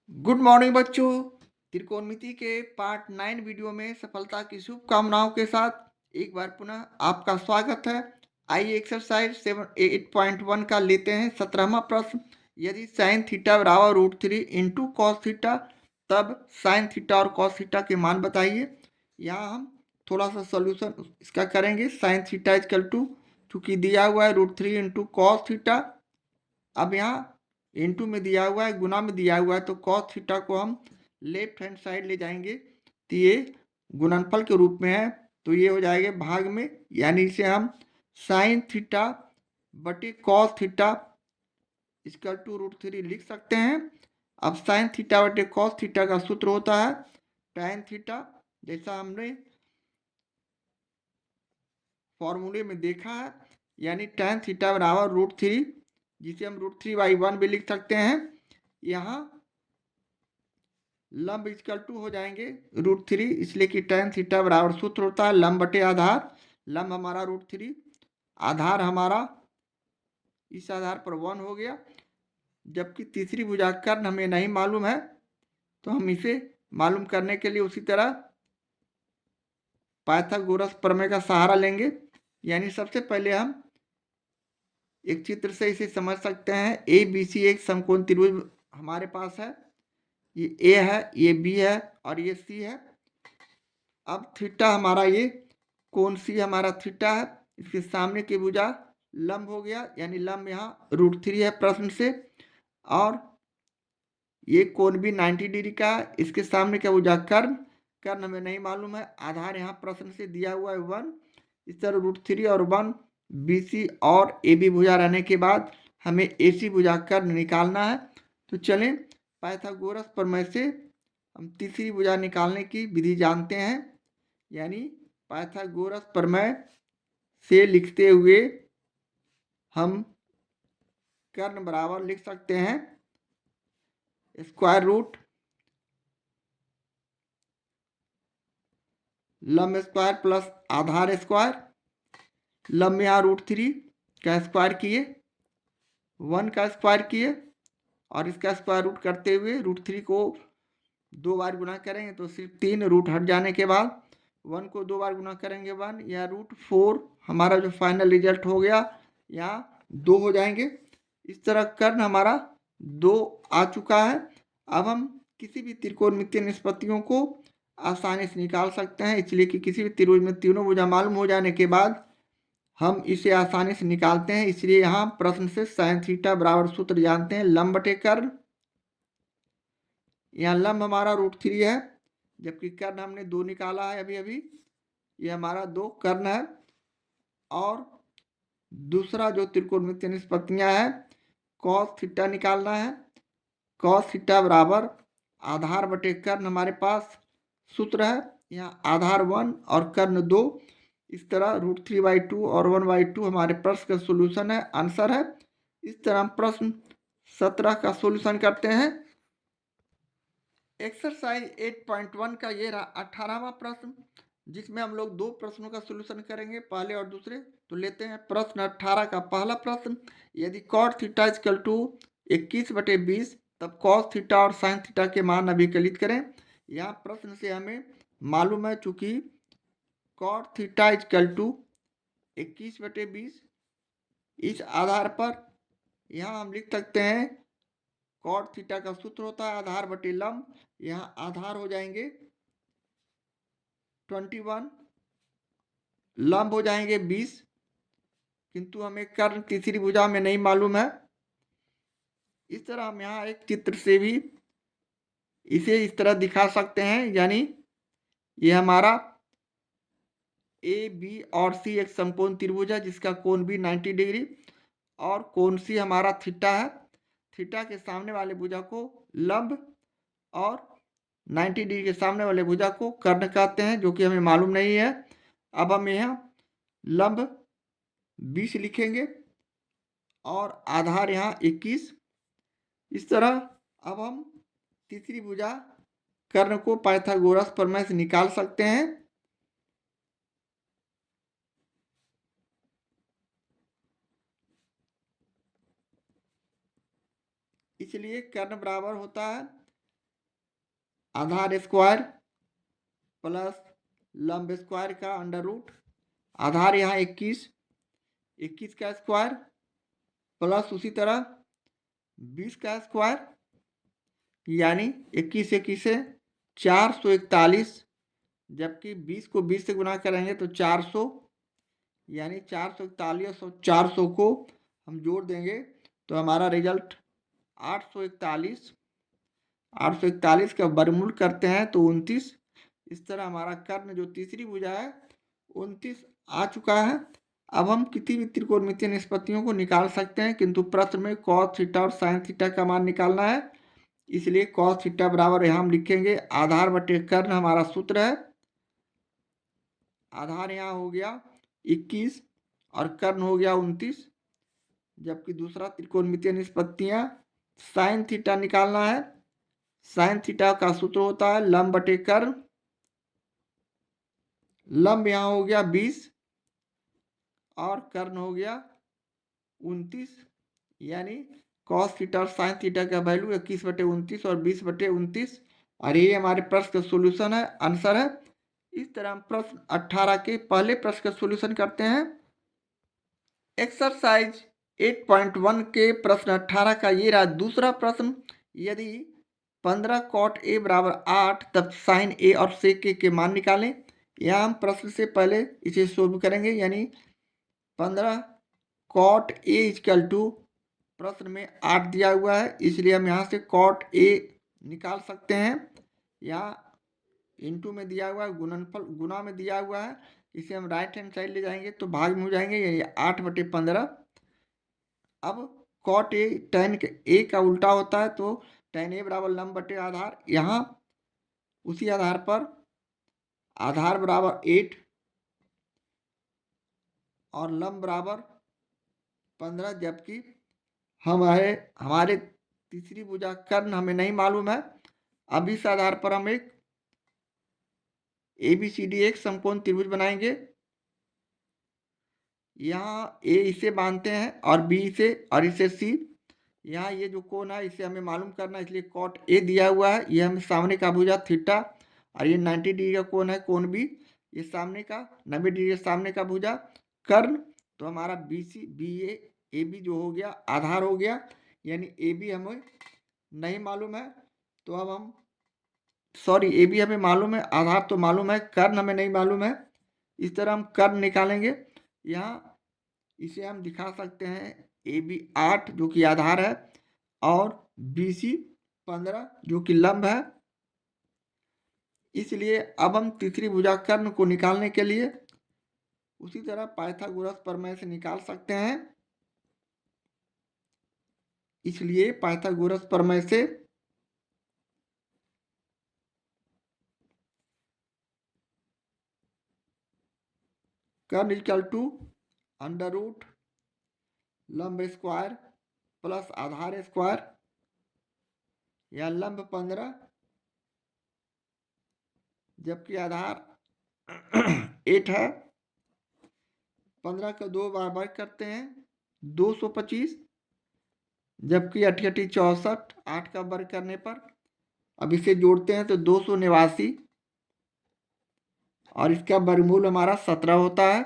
Good morning बच्चों। त्रिकोणमिति के part 9 video में सफलता की शुभकामनाओं के साथ एक बार पुनः आपका स्वागत है। आइए एक्सरसाइज 8.1 का लेते हैं 17वां प्रश्न। यदि साइन थीटा बराबर √3 इंटू कॉस थीटा तब साइन थीटा और कॉस थीटा के मान बताइए। यहाँ हम थोड़ा सा सोल्यूशन इसका करेंगे। साइन थीटा इजकल टू, चूँकि दिया हुआ है √3 इंटू कॉस थीटा। अब यहाँ इनटू में दिया हुआ है, गुना में दिया हुआ है, तो कॉस थीटा को हम लेफ्ट हैंड साइड ले जाएंगे तो ये गुणनफल के रूप में है, तो ये हो जाएगा भाग में, यानी इसे हम साइन थीटा बटे कॉस थीटा इक्वल टू √3 लिख सकते हैं। अब साइन थीटा बटे कॉस थीटा का सूत्र होता है टैन थीटा, जैसा हमने फॉर्मूले में देखा है, यानी टैन थीटा बराबर √3, जिसे हम √3/1 भी लिख सकते हैं। यहाँ लंब इक्वल टू हो जाएंगे √3, इसलिए कि टैन थीटा बराबर सूत्र होता है लंब बटे आधार। लंब हमारा √3, आधार हमारा इस आधार पर 1 हो गया। जबकि तीसरी भुजा कर्ण हमें नहीं मालूम है, तो हम इसे मालूम करने के लिए उसी तरह पाइथागोरस प्रमेय का सहारा लेंगे। यानी सबसे पहले हम एक चित्र से इसे समझ सकते हैं। ए बी सी एक समकोण त्रिभुज हमारे पास है। ये ए है, ये बी है और ये सी है। अब थीटा हमारा ये कोण सी हमारा थीटा है, इसके सामने की भुजा लंब हो गया, यानी लंब यहाँ √3 है प्रश्न से। और ये कोण भी 90 डिग्री का है, इसके सामने क्या भुजा कर्ण, कर्ण हमें नहीं मालूम है। आधार यहाँ प्रश्न से दिया हुआ है 1। इस तरह √3 और 1 BC और AB भुजा रहने के बाद हमें AC भुजा कर्ण निकालना है। तो चलें, पाइथागोरस प्रमेय से हम तीसरी भुजा निकालने की विधि जानते हैं, यानी पाइथागोरस प्रमेय से लिखते हुए हम कर्ण बराबर लिख सकते हैं स्क्वायर रूट लंब स्क्वायर प्लस आधार स्क्वायर। लंब यहाँ √3 का स्क्वायर किए, 1 का स्क्वायर किए और इसका स्क्वायर रूट करते हुए √3 को 2 बार गुना करेंगे तो सिर्फ 3, रूट हट जाने के बाद 1 को 2 बार गुना करेंगे 1 या √4 हमारा जो फाइनल रिजल्ट हो गया, यहाँ 2 हो जाएंगे। इस तरह कर्ण हमारा 2 आ चुका है। अब हम किसी भी त्रिकोणमितीय निष्पत्तियों को आसानी से निकाल सकते हैं, इसलिए कि किसी भी त्रिभुज में तीनों भुजा मालूम हो जाने के बाद हम इसे आसानी से निकालते हैं। इसलिए यहाँ प्रश्न से साइन थीटा बराबर सूत्र जानते हैं लंब बटे कर्ण। यहाँ लंब हमारा √3 है, जबकि कर्ण हमने 2 निकाला है अभी अभी, ये हमारा 2 कर्ण है। और दूसरा जो त्रिकोणमितीय निष्पत्तियां है, कॉस थीटा निकालना है। कॉस थीटा बराबर आधार बटे कर्ण हमारे पास सूत्र है, यहाँ आधार 1 और कर्ण 2। इस तरह √3/2 और 1/2 हमारे प्रश्न का सोल्यूशन है, आंसर है। इस तरह हम प्रश्न 17 का सोल्यूशन करते हैं। एक्सरसाइज 8.1 का ये रहा 18वां प्रश्न, जिसमें हम लोग 2 प्रश्नों का सोल्यूशन करेंगे, पहले और दूसरे। तो लेते हैं प्रश्न 18 का पहला प्रश्न। यदि कॉट थीटा इक्वल टू 21/20 तब कॉस थीटा और साइन थीटा के मान अभिकलित करें। यहाँ प्रश्न से हमें मालूम है, चूंकि कॉट थीटा इक्वल टू 21/20, इस आधार पर यहाँ हम लिख सकते हैं कॉट थीटा का सूत्र होता है आधार बटे लंब। यहाँ आधार हो जाएंगे 21, लंब हो जाएंगे 20, किंतु हमें कर्ण तीसरी भुजा में नहीं मालूम है। इस तरह हम यहाँ एक चित्र से भी इसे इस तरह दिखा सकते हैं, यानी ये हमारा ए बी और सी एक समकोण त्रिभुज है जिसका कोण भी 90 डिग्री और कोण सी हमारा थीटा है। थीटा के सामने वाले भुजा को लंब और 90 डिग्री के सामने वाले भुजा को कर्ण कहते हैं, जो कि हमें मालूम नहीं है। अब हम यहाँ लंब 20 लिखेंगे और आधार यहाँ 21। इस तरह अब हम तीसरी भुजा कर्ण को पाइथागोरस प्रमेय से निकाल सकते हैं। इसलिए कर्ण बराबर होता है आधार स्क्वायर प्लस लंब स्क्वायर का अंडर रूट, आधार यहाँ 21, 21 का स्क्वायर प्लस उसी तरह 20 का स्क्वायर, यानी 21 21 से 441, जबकि 20 को 20 से गुना करेंगे तो 400, यानी 441 और 400 को हम जोड़ देंगे तो हमारा रिजल्ट 841, 841 का वर्गमूल करते हैं तो 29। इस तरह हमारा कर्ण जो तीसरी भुजा है 29 आ चुका है। अब हम किसी भी त्रिकोणमितीय निष्पत्तियों को निकाल सकते हैं, किंतु प्रश्न में cos थीटा और sin थीटा का मान निकालना है, इसलिए cos थीटा बराबर यहाँ हम लिखेंगे आधार बटे कर्ण, हमारा सूत्र है। आधार यहाँ हो गया 21 और कर्ण हो गया 29, जबकि दूसरा त्रिकोणमितीय निष्पत्तियां sin थीटा निकालना है। sin थीटा का सूत्र होता है लंब बटे कर्ण, लंब यहाँ हो गया 20 और कर्ण हो गया 29, यानी cos थीटा और sin थीटा का वैल्यू 21 बटे 29 और 20 बटे 29, और ये हमारे प्रश्न का सोल्यूशन है, आंसर है। इस तरह हम प्रश्न 18 के पहले प्रश्न का सोल्यूशन करते हैं। एक्सरसाइज 8.1 के प्रश्न 18 का ये रहा दूसरा प्रश्न। यदि 15 cot a बराबर 8 तब sin a और sec a के मान निकालें। यहाँ हम प्रश्न से पहले इसे सोल्व करेंगे, यानी 15 cot a इजकल टू प्रश्न में 8 दिया हुआ है, इसलिए हम यहाँ से cot a निकाल सकते हैं। यहाँ इनटू में दिया हुआ है, गुणनफल गुना में दिया हुआ है, इसे हम राइट हैंड साइड ले जाएंगे तो भाग में हो जाएंगे, यानी 8 बटे 15। अब cot a tan a का उल्टा होता है, तो tan a बराबर लंब बटे आधार, यहाँ उसी आधार पर आधार बराबर 8 और लंब बराबर 15, जबकि हमारे तीसरी भुजा कर्ण हमें नहीं मालूम है। अब इस आधार पर हम एक ABCD एक समकोण त्रिभुज बनाएंगे। यहाँ A इसे बांधते हैं और B इसे और इसे C। यहाँ ये जो कोण है इसे हमें मालूम करना है, इसलिए cot A दिया हुआ है, ये हमें सामने का भुजा थीटा, और ये 90 डिग्री का कोण है कोण B, ये सामने का 90 डिग्री सामने का भुजा कर्ण। तो हमारा BA AB जो हो गया आधार हो गया, यानी AB हमें नहीं मालूम है, तो अब हम AB हमें मालूम है, आधार तो मालूम है, कर्ण हमें नहीं मालूम है। इस तरह हम कर्ण निकालेंगे। यहाँ इसे हम दिखा सकते हैं AB 8 जो कि आधार है और BC 15 जो कि लंब है। इसलिए अब हम तीसरी भुजा कर्ण को निकालने के लिए उसी तरह पाइथागोरस प्रमेय से निकाल सकते हैं। इसलिए पाइथागोरस प्रमेय से कर्ण इक्वल टू अंडर रूट लंब स्क्वायर प्लस आधार स्क्वायर, या लंब 15 जबकि आधार 8 है। 15 का 2 बार वर्ग करते हैं 225, जबकि 8 8 64, 8 का वर्ग करने पर अब इसे जोड़ते हैं तो 289, और इसका वर्गमूल हमारा 17 होता है।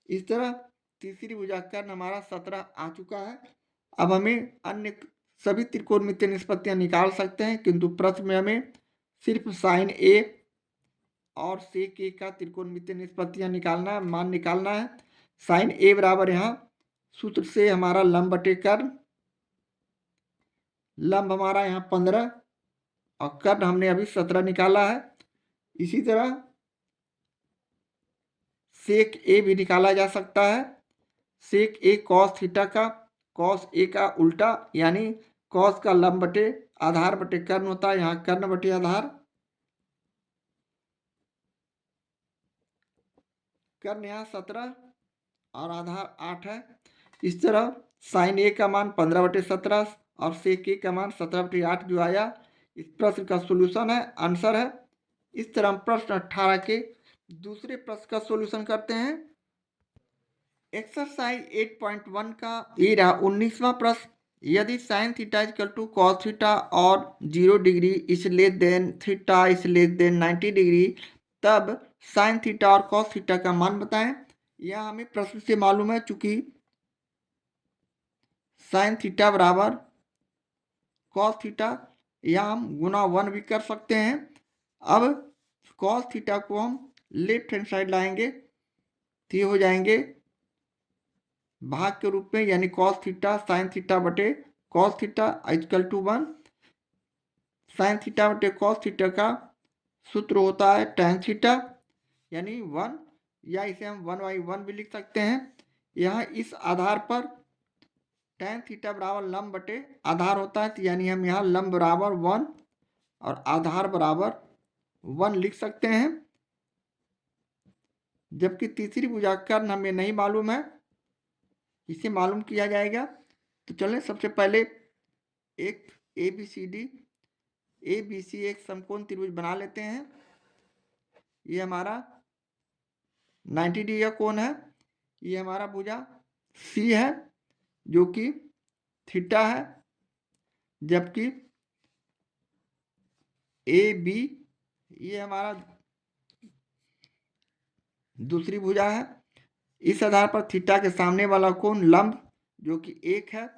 इस तरह तीसरी भुजा कर्ण हमारा 17 आ चुका है। अब हमें अन्य सभी त्रिकोणमितीय निष्पत्तियां निकाल सकते हैं, किंतु प्रश्न में हमें सिर्फ sin a और sec a का त्रिकोणमितीय निष्पत्तियां निकालना है, मान निकालना है। sin a बराबर यहाँ सूत्र से हमारा लंब बटे कर्ण, लंब हमारा यहाँ 15 और कर्ण हमने अभी 17 निकाला है। इसी तरह sec a भी निकाला जा सकता है। sec a cos थीटा का cos a का उल्टा, यानी cos का लंब बटे आधार बटे कर्ण होता है, यहाँ कर्ण बटे आधार, कर्ण यहाँ 17 और आधार 8 है। इस तरह sin a का मान 15 बटे 17 और sec a का मान 17 बटे 8 जो आया, इस प्रश्न का सोल्यूशन है, आंसर है। इस तरह हम प्रश्न 18 के दूसरे प्रश्न का सोल्यूशन करते हैं। एक्सरसाइज 8.1 का ये रहा 19वां प्रश्न। यदि sine theta equal to cos theta और 0 degree is less than theta is less than 90 degree, तब साइन थीटा और कॉस थीटा का मान बताएं। यह हमें प्रश्न से मालूम है, चूंकि साइन थीटा बराबर कॉस थीटा, यह हम गुना 1 भी कर सकते हैं। अब कॉस थीटा को हम लेफ्ट हैंड साइड लाएंगे तो ये हो जाएंगे भाग के रूप में, यानी कॉस थीटा साइन थीटा बटे cos theta equal to 1। Sine theta बटे कॉस थीटा का सूत्र होता है tan थीटा, यानी 1, या इसे हम 1/1 भी लिख सकते हैं। यहाँ इस आधार पर tan थीटा बराबर लंब बटे आधार होता है, तो यानी हम यहाँ लंब बराबर 1 और आधार बराबर 1 लिख सकते हैं। जबकि तीसरी भुजा कर्ण हमें नहीं मालूम है, इसे मालूम किया जाएगा। तो चलें सबसे पहले एक ए बी सी एक समकोण त्रिभुज बना लेते हैं। ये हमारा 90 डिग्री का कोण है। ये हमारा भुजा सी है जो कि थीटा है, जबकि ए बी ये हमारा दूसरी भुजा है। इस आधार पर थीटा के सामने वाला कोण लंब जो कि 1 है,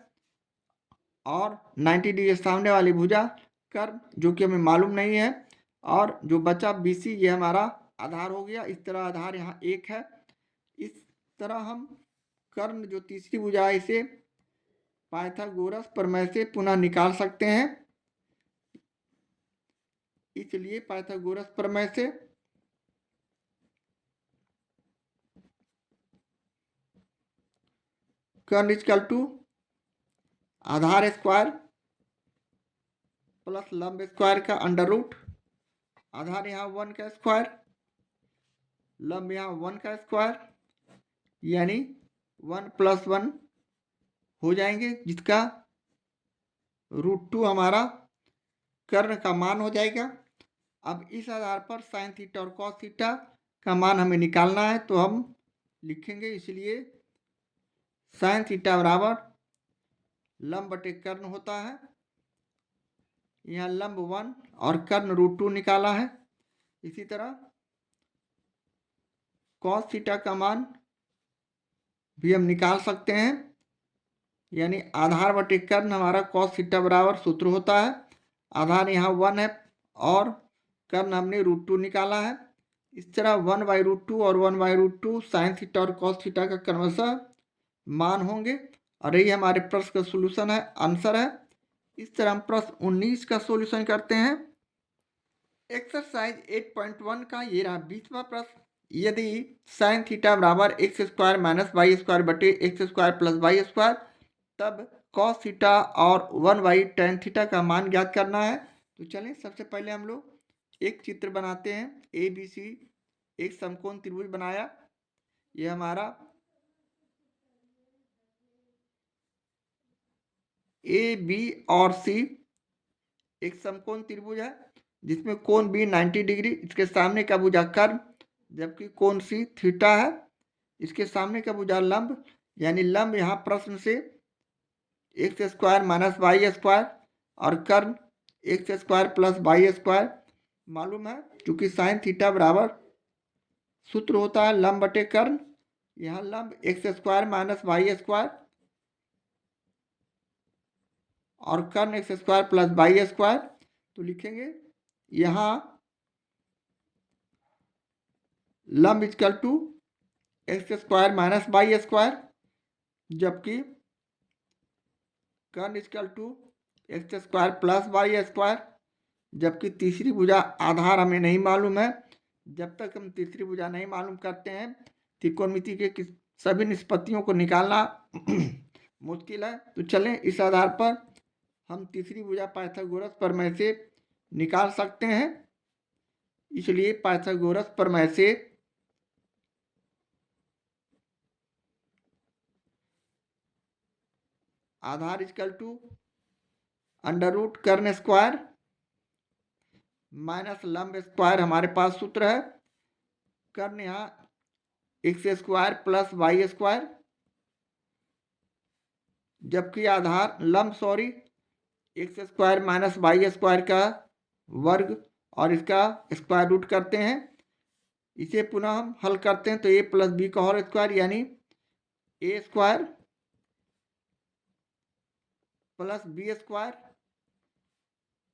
और 90 डिग्री सामने वाली भुजा कर्व जो कि हमें मालूम नहीं है, और जो बचा BC ये हमारा आधार हो गया। इस तरह आधार यहाँ 1 है। इस तरह हम कर्ण जो तीसरी भुजा है इसे पाइथागोरस प्रमेय से पुनः निकाल सकते हैं। इसलिए पाइथागोरस प्रमेय से कर्ण इक्वल टू आधार स्क्वायर प्लस लंब स्क्वायर का अंडर रूट, आधार यहाँ 1 का स्क्वायर, लंब यहाँ 1 का स्क्वायर, यानी 1 + 1 हो जाएंगे, जिसका √2 हमारा कर्ण का मान हो जाएगा। अब इस आधार पर साइन थीटा और कॉस थीटा का मान हमें निकालना है, तो हम लिखेंगे। इसलिए साइन थीटा बराबर लंब बटे कर्ण होता है। यहाँ लंब 1 और कर्ण √2 निकाला है। इसी तरह कॉस थीटा का मान भी हम निकाल सकते हैं, यानी आधार बटे कर्ण हमारा कॉस थीटा बराबर सूत्र होता है। आधार यहाँ 1 है और कर्ण हमने √2 निकाला है। इस तरह 1/√2 और 1/√2 साइन थीटा और कॉस थीटा का क्रमशः मान होंगे, और यही हमारे प्रश्न का सोल्यूशन है, आंसर है। इस तरह हम प्रश्न 19 का सोल्यूशन करते हैं। एक्सरसाइज 8.1 का ये रहा 20वां प्रश्न। यदि साइन थीटा बराबर x² - y² बटे x² + y², तब कॉस थीटा और 1/tan थीटा का मान ज्ञात करना है। तो चलें सबसे पहले हम लोग एक चित्र बनाते हैं। ABC एक समकोण त्रिभुज बनाया। यह हमारा AB और C एक समकोण त्रिभुज है, जिसमें कोण B 90 डिग्री, इसके सामने का भुजा कर्ण, जबकि कोण C थीटा है, इसके सामने का भुजा लंब, यानी लंब यहाँ प्रश्न से x² - y² और कर्ण x² + y² मालूम है। क्योंकि साइन थीटा बराबर सूत्र होता है लंब बटे कर्ण। यहाँ लंब x² - y² और कर्ण x² + y²। तो लिखेंगे यहाँ लंब इक्वल टू x² - y², जबकि कर्ण इक्वल टू x² + y²। जबकि तीसरी भुजा आधार हमें नहीं मालूम है। जब तक हम तीसरी भुजा नहीं मालूम करते हैं, त्रिकोणमिति के सभी निष्पत्तियों को निकालना मुश्किल है। तो चलें इस आधार पर हम तीसरी भुजा पाइथागोरस प्रमेय से निकाल सकते हैं। इसलिए पाइथागोरस प्रमेय से आधार इक्वल टू अंडर रूट कर्ण स्क्वायर माइनस लंब स्क्वायर हमारे पास सूत्र है। कर्ण यहाँ x² + y², जबकि आधार लंब x square minus y square का वर्ग और इसका स्क्वायर रूट करते हैं। इसे पुनः हम हल करते हैं तो ए प्लस बी का होल स्क्वायर यानी a square plus b square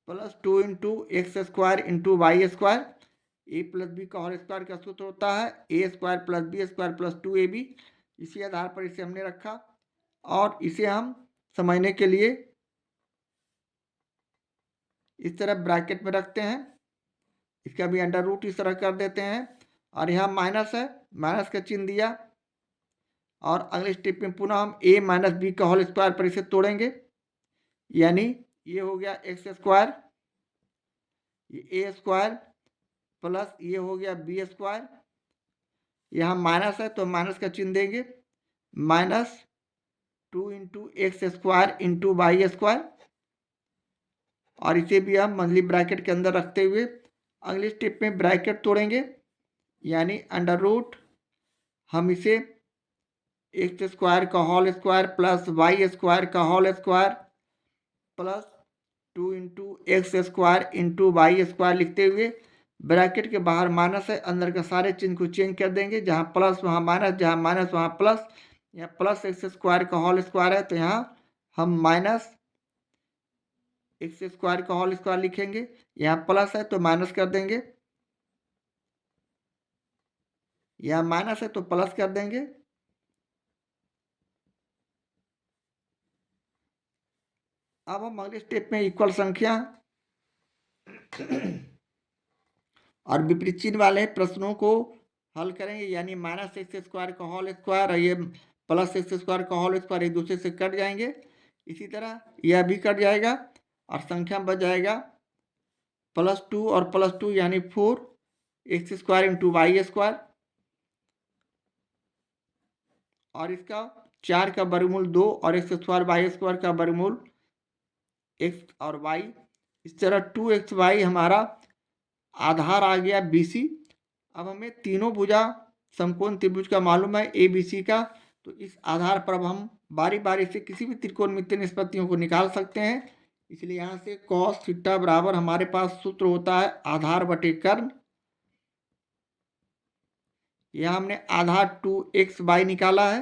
plus 2 into x square into y square. A plus b का होल स्क्वायर का सूत्र होता है a square plus b square plus 2ab। इसी आधार पर इसे हमने रखा और इसे हम समझने के लिए इस तरह ब्रैकेट में रखते हैं। इसका भी अंडर रूट इस तरह कर देते हैं और यहाँ माइनस है, माइनस का चिन्ह दिया और अगले स्टेप में पुनः हम ए माइनस बी का होल स्क्वायर पर इसे तोड़ेंगे यानी ये हो गया एक्स स्क्वायर, ये ए स्क्वायर प्लस ये हो गया बी स्क्वायर। यहाँ माइनस है तो माइनस का चिन्ह देंगे, minus 2 into x square into y square और इसे भी हम मंथली ब्रैकेट के अंदर रखते हुए अगले स्टेप में ब्रैकेट तोड़ेंगे यानी अंडर रूट हम इसे एक्स स्क्वायर का whole square plus y square का whole square plus 2 into x square into y square लिखते हुए ब्रैकेट के बाहर माइनस है, अंदर के सारे चिन्ह को चेंज कर देंगे, जहाँ प्लस वहाँ माइनस, जहाँ माइनस वहाँ प्लस। यहाँ प्लस एक्स स्क्वायर का होल स्क्वायर है तो यहाँ हम माइनस एक्स स्क्वायर का होल स्क्वायर लिखेंगे, यहाँ प्लस है तो माइनस कर देंगे, यहाँ माइनस है तो प्लस कर देंगे। अब हम अगले स्टेप में इक्वल संख्या और विपरीत चिन्ह वाले प्रश्नों को हल करेंगे यानी माइनस एक्स स्क्वायर का होल स्क्वायर और ये प्लस एक्स स्क्वायर का होल स्क्वायर एक दूसरे से कट जाएंगे। इसी तरह यह भी कट जाएगा और संख्या बच जाएगा +2 और +2 यानी 4 x square into y square और इसका 4 का वर्गमूल 2 और एक्स स्क्वायर वाई स्क्वायर का वर्गमूल एक्स और वाई। इस तरह 2xy हमारा आधार आ गया BC। अब हमें तीनों भुजा समकोण त्रिभुज का मालूम है ABC का, तो इस आधार पर अब हम बारी बारी से किसी भी त्रिकोणमितीय निष्पत्तियों को निकाल सकते हैं। इसलिए यहाँ से cos थीटा बराबर हमारे पास सूत्र होता है आधार बटे कर्ण। यहाँ हमने आधार 2xy निकाला है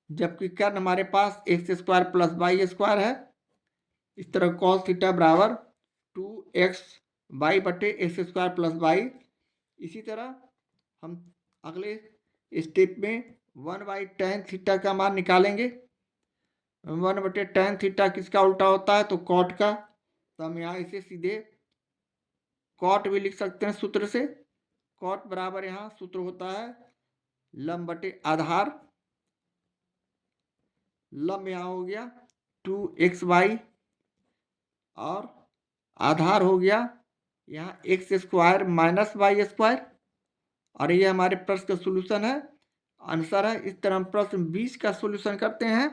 जबकि कर्ण हमारे पास x square plus y square है। इस तरह cos थीटा बराबर 2xy बटे एक्स स्क्वायर प्लस वाई। इसी तरह हम अगले स्टेप में 1/tan थीटा का मान निकालेंगे। 1/tan थीटा किसका उल्टा होता है तो कॉट का, तो हम यहाँ इसे सीधे कॉट भी लिख सकते हैं सूत्र से। कॉट बराबर यहाँ सूत्र होता है लंब बटे आधार, लंब यहाँ हो गया 2xy और आधार हो गया यहाँ x square minus y square और ये हमारे प्रश्न का सोल्यूशन है, आंसर है। इस तरह हम प्रश्न 20 का सोल्यूशन करते हैं।